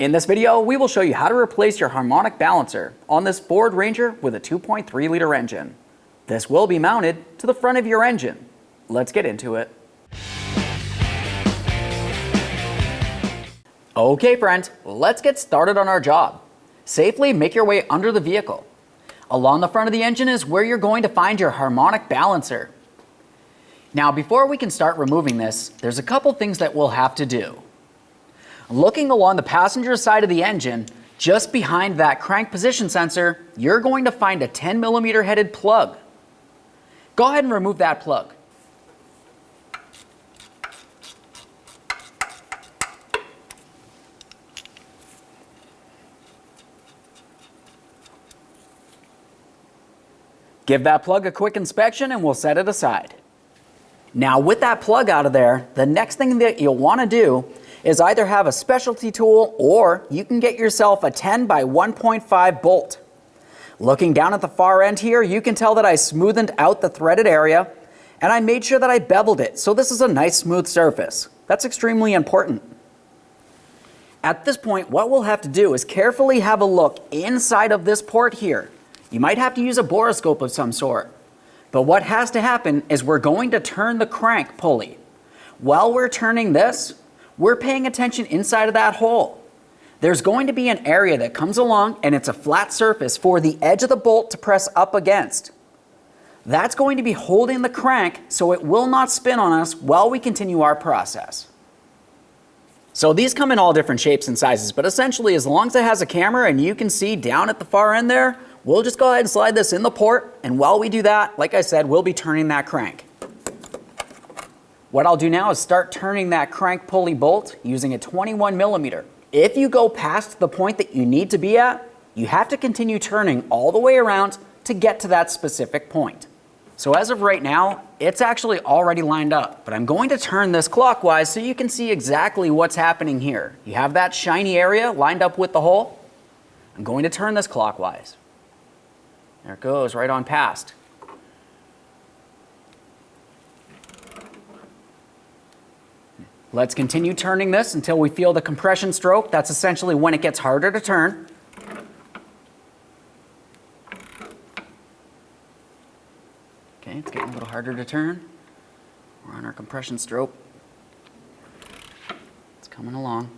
In this video, we will show you how to replace your harmonic balancer on this Ford Ranger with a 2.3-liter engine. This will be mounted to the front of your engine. Let's get into it. Okay friends, let's get started on our job. Safely make your way under the vehicle. Along the front of the engine is where you're going to find your harmonic balancer. Now before we can start removing this, there's a couple things that we'll have to do. Looking along the passenger side of the engine, just behind that crank position sensor, you're going to find a 10mm headed plug. Go ahead and remove that plug. Give that plug a quick inspection and we'll set it aside. Now with that plug out of there, the next thing that you'll want to do is either have a specialty tool or you can get yourself a 10 by 1.5 bolt. Looking down at the far end here, you can tell that I smoothed out the threaded area and I made sure that I beveled it, so this is a nice smooth surface. That's extremely important. At this point, what we'll have to do is carefully have a look inside of this port here. You might have to use a borescope of some sort. But what has to happen is we're going to turn the crank pulley. While we're turning this, we're paying attention inside of that hole. There's going to be an area that comes along and it's a flat surface for the edge of the bolt to press up against. That's going to be holding the crank so it will not spin on us while we continue our process. So these come in all different shapes and sizes, but essentially as long as it has a camera and you can see down at the far end there, we'll just go ahead and slide this in the port, and while we do that, like I said, we'll be turning that crank. What I'll do now is start turning that crank pulley bolt using a 21mm. If you go past the point that you need to be at, you have to continue turning all the way around to get to that specific point. So as of right now, it's actually already lined up, but I'm going to turn this clockwise so you can see exactly what's happening here. You have that shiny area lined up with the hole. I'm going to turn this clockwise. There it goes, right on past. Let's continue turning this until we feel the compression stroke. That's essentially when it gets harder to turn. Okay, it's getting a little harder to turn. We're on our compression stroke. It's coming along.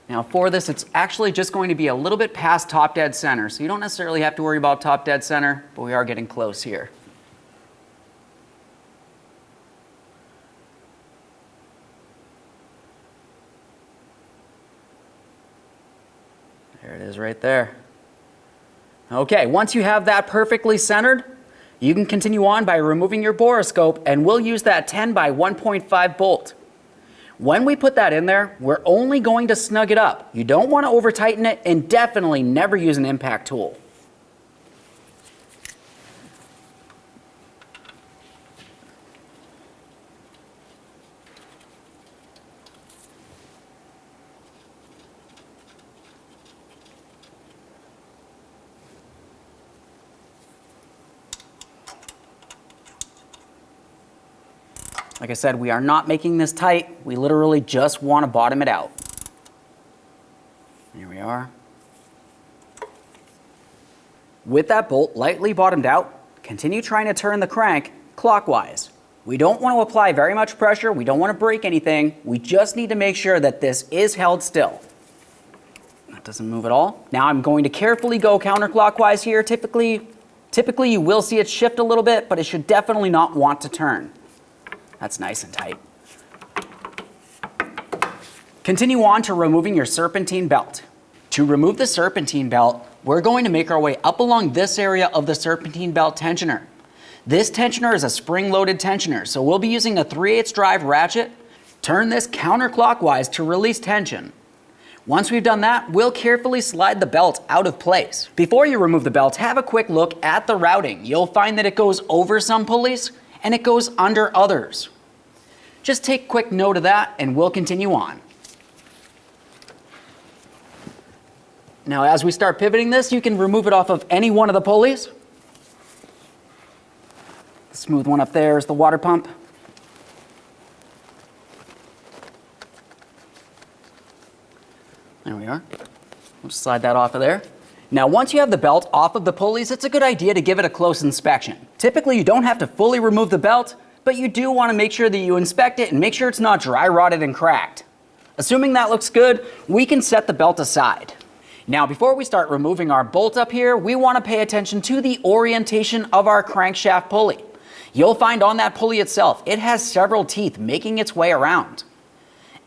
Now for this, it's actually just going to be a little bit past top dead center, so you don't necessarily have to worry about top dead center, but we are getting close here. There it is right there. Okay, once you have that perfectly centered, you can continue on by removing your borescope, and we'll use that 10 by 1.5 bolt. When we put that in there, we're only going to snug it up. You don't want to over tighten it, and definitely never use an impact tool. Like I said, we are not making this tight. We literally just want to bottom it out. Here we are. With that bolt lightly bottomed out, continue trying to turn the crank clockwise. We don't want to apply very much pressure. We don't want to break anything. We just need to make sure that this is held still. That doesn't move at all. Now I'm going to carefully go counterclockwise here. Typically you will see it shift a little bit, but it should definitely not want to turn. That's nice and tight. Continue on to removing your serpentine belt. To remove the serpentine belt, we're going to make our way up along this area of the serpentine belt tensioner. This tensioner is a spring-loaded tensioner, so we'll be using a 3/8 drive ratchet. Turn this counterclockwise to release tension. Once we've done that, we'll carefully slide the belt out of place. Before you remove the belt, have a quick look at the routing. You'll find that it goes over some pulleys and it goes under others. Just take quick note of that and we'll continue on. Now as we start pivoting this, you can remove it off of any one of the pulleys. The smooth one up there is the water pump. There we are. We'll just slide that off of there. Now, once you have the belt off of the pulleys, it's a good idea to give it a close inspection. Typically, you don't have to fully remove the belt, but you do want to make sure that you inspect it and make sure it's not dry rotted and cracked. Assuming that looks good, we can set the belt aside. Now, before we start removing our bolt up here, we want to pay attention to the orientation of our crankshaft pulley. You'll find on that pulley itself, it has several teeth making its way around.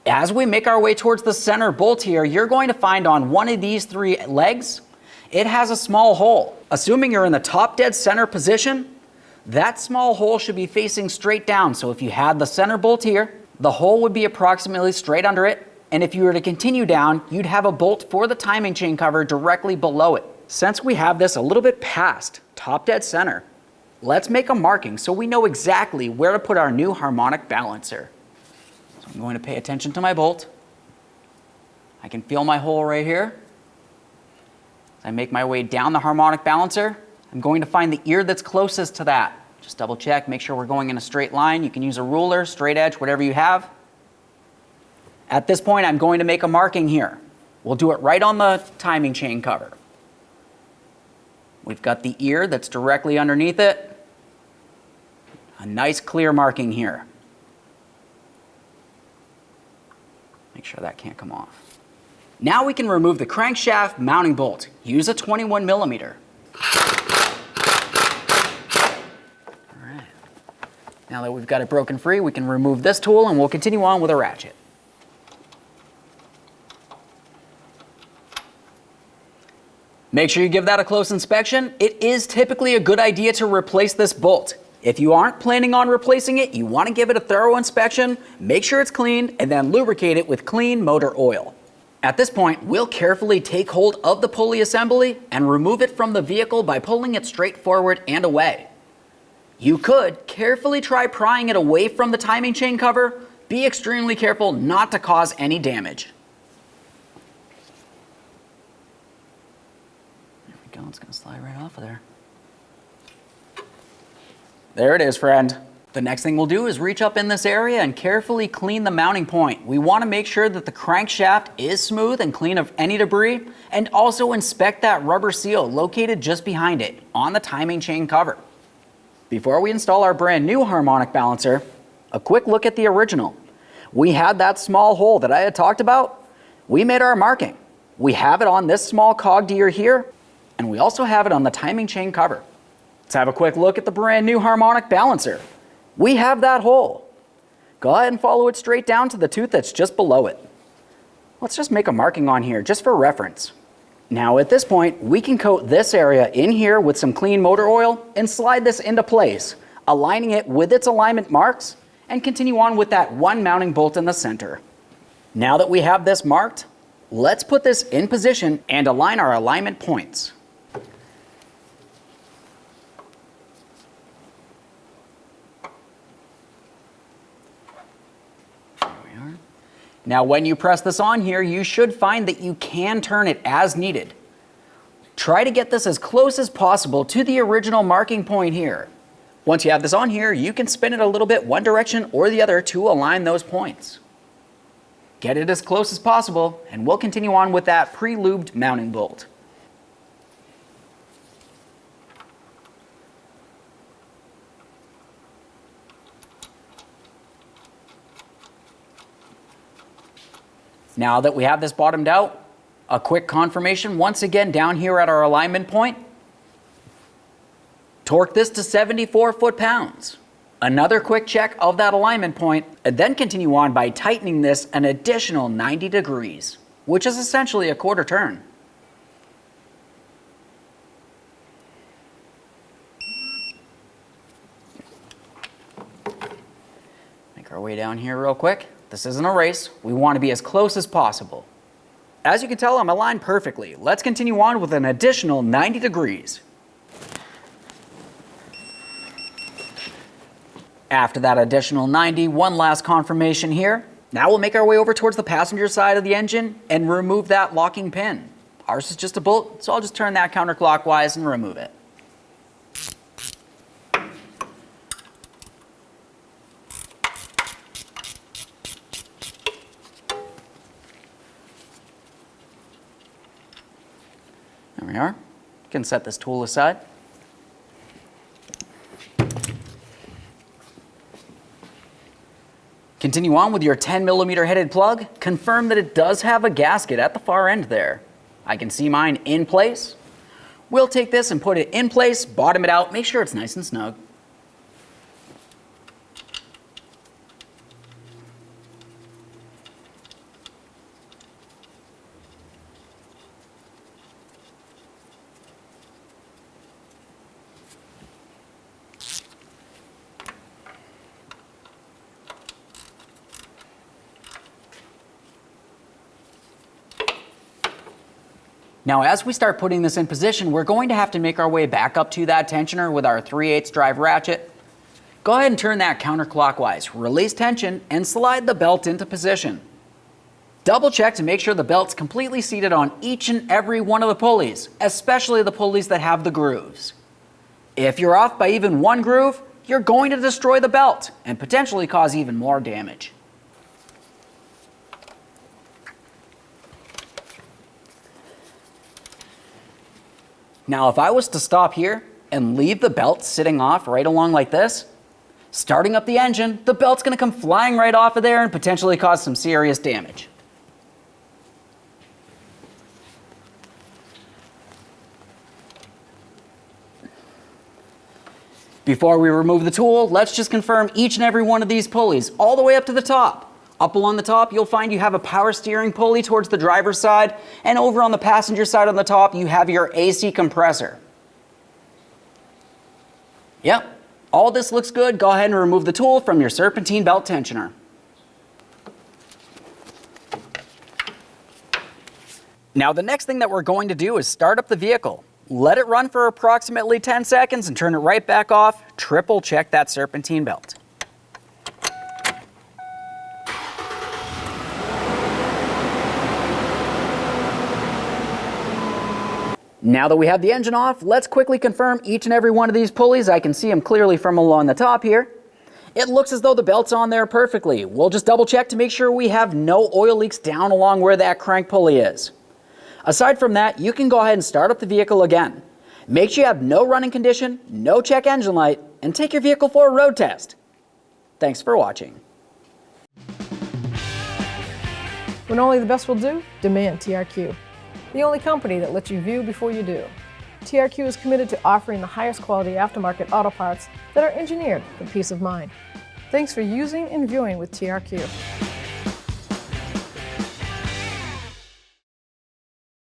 As we make our way towards the center bolt here, you're going to find on one of these 3 legs, it has a small hole. Assuming you're in the top dead center position, that small hole should be facing straight down. So if you had the center bolt here, the hole would be approximately straight under it. And if you were to continue down, you'd have a bolt for the timing chain cover directly below it. Since we have this a little bit past top dead center, let's make a marking so we know exactly where to put our new harmonic balancer. So I'm going to pay attention to my bolt. I can feel my hole right here. I make my way down the harmonic balancer. I'm going to find the ear that's closest to that. Just double check, make sure we're going in a straight line. You can use a ruler, straight edge, whatever you have. At this point, I'm going to make a marking here. We'll do it right on the timing chain cover. We've got the ear that's directly underneath it. A nice clear marking here. Make sure that can't come off. Now we can remove the crankshaft mounting bolt. Use a 21 millimeter. All right. Now that we've got it broken free, we can remove this tool and we'll continue on with a ratchet. Make sure you give that a close inspection. It is typically a good idea to replace this bolt. If you aren't planning on replacing it, you want to give it a thorough inspection, make sure it's clean, and then lubricate it with clean motor oil. At this point, we'll carefully take hold of the pulley assembly and remove it from the vehicle by pulling it straight forward and away. You could carefully try prying it away from the timing chain cover. Be extremely careful not to cause any damage. There we go, it's going to slide right off of there. There it is, friend. The next thing we'll do is reach up in this area and carefully clean the mounting point. We want to make sure that the crankshaft is smooth and clean of any debris, and also inspect that rubber seal located just behind it on the timing chain cover. Before we install our brand new harmonic balancer, a quick look at the original. We had that small hole that I had talked about. We made our marking. We have it on this small cog gear here, and we also have it on the timing chain cover. Let's have a quick look at the brand new harmonic balancer. We have that hole. Go ahead and follow it straight down to the tooth that's just below it. Let's just make a marking on here just for reference. Now at this point, we can coat this area in here with some clean motor oil and slide this into place, aligning it with its alignment marks, and continue on with that one mounting bolt in the center. Now that we have this marked, let's put this in position and align our alignment points. Now when you press this on here, you should find that you can turn it as needed. Try to get this as close as possible to the original marking point here. Once you have this on here, you can spin it a little bit one direction or the other to align those points. Get it as close as possible, and we'll continue on with that pre-lubed mounting bolt. Now that we have this bottomed out, a quick confirmation once again down here at our alignment point. Torque this to 74 foot-pounds. Another quick check of that alignment point, and then continue on by tightening this an additional 90 degrees, which is essentially a quarter turn. Make our way down here real quick. This isn't a race. We want to be as close as possible. As you can tell, I'm aligned perfectly. Let's continue on with an additional 90 degrees. After that additional 90, one last confirmation here. Now we'll make our way over towards the passenger side of the engine and remove that locking pin. Ours is just a bolt, so I'll just turn that counterclockwise and remove it. There we are. You can set this tool aside. Continue on with your 10mm headed plug. Confirm that it does have a gasket at the far end there. I can see mine in place. We'll take this and put it in place, bottom it out, make sure it's nice and snug. Now, as we start putting this in position, we're going to have to make our way back up to that tensioner with our 3/8 drive ratchet. Go ahead and turn that counterclockwise, release tension, and slide the belt into position. Double check to make sure the belt's completely seated on each and every one of the pulleys, especially the pulleys that have the grooves. If you're off by even one groove, you're going to destroy the belt and potentially cause even more damage. Now, if I was to stop here and leave the belt sitting off right along like this, starting up the engine, the belt's going to come flying right off of there and potentially cause some serious damage. Before we remove the tool, let's just confirm each and every one of these pulleys all the way up to the top. Up along the top, you'll find you have a power steering pulley towards the driver's side, and over on the passenger side on the top, you have your AC compressor. Yep, all this looks good. Go ahead and remove the tool from your serpentine belt tensioner. Now, the next thing that we're going to do is start up the vehicle. Let it run for approximately 10 seconds and turn it right back off. Triple check that serpentine belt. Now that we have the engine off, let's quickly confirm each and every one of these pulleys. I can see them clearly from along the top here. It looks as though the belt's on there perfectly. We'll just double check to make sure we have no oil leaks down along where that crank pulley is. Aside from that, you can go ahead and start up the vehicle again. Make sure you have no running condition, no check engine light, and take your vehicle for a road test. Thanks for watching. When only the best will do, demand TRQ. The only company that lets you view before you do. TRQ is committed to offering the highest quality aftermarket auto parts that are engineered for peace of mind. Thanks for using and viewing with TRQ.